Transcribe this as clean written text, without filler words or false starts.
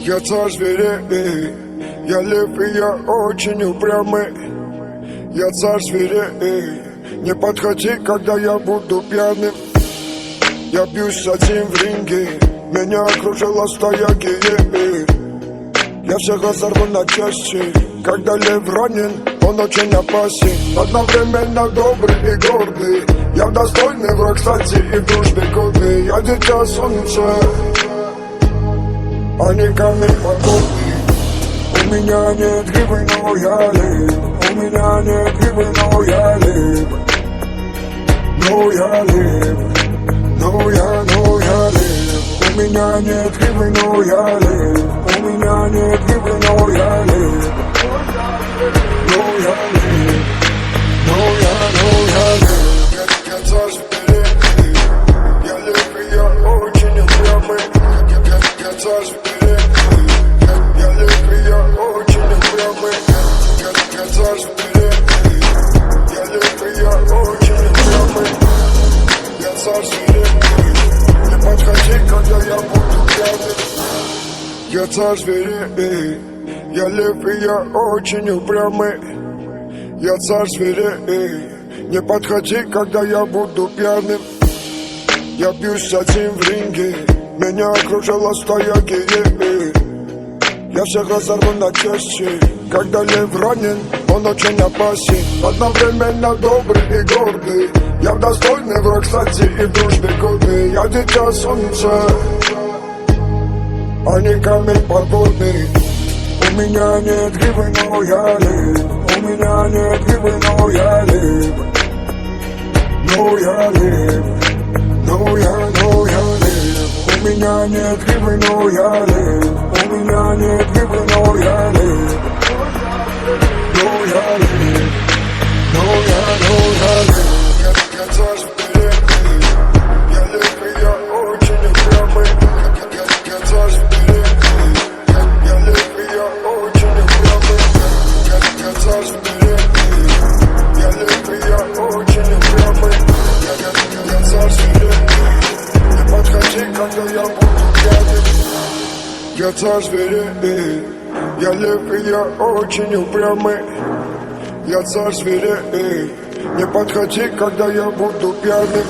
Я царь зверей, я лев и я очень упрямый. Я царь зверей, не подходи, когда я буду пьяным. Я бьюсь с этим в ринге, меня окружила стая гиен. Я всех разорву на части, когда лев ранен, он очень опасен. Одновременно добрый и гордый, я достойный враг, кстати, и в дружбе годный. Я дитя солнца, а не камень подобный. У меня нет гривы, но я лев. У меня нет гривы, но я лев. Но я лев. Но я лев. У меня нет гривы, но я лев. У меня нет гривы, но я лев. Но я лев. Но я лев. Я царь зверей, я лев и я очень упрямый. Я царь зверей, я лев и я очень упрямый. Я царь зверей, я лев и я очень упрямый. Я царь зверей, не подходи, когда я буду пьяным. Я царь зверей, я лев и я очень упрямый. Я царь зверей, не подходи, когда я буду пьяным. Я бьюсь с этим в ринге, меня окружила стая гиен. Я всех разорву на части, когда лев ранен, он очень опасен. Одновременно добрый и гордый, я достойный враг, кстати, и в дружбе годный. Я дитя солнца, а не камень подводный. У меня нет гривы, но я лев. У меня нет гривы, но я лев. Но я лев. Но я лев. У меня нет гривы, но я лев. У меня нет гривы, но я лев. Но я лев. Но я лев. Я царь зверей, я лев и я очень упрямый. Я царь зверей, я лев и я очень упрямый. Я царь зверей, я лев и я очень упрямый. Я царь зверей, не подходи, когда я буду пьяным. Я царь зверей, я лев и я очень упрямый. Я царь зверей, не подходи, когда я буду пьяным.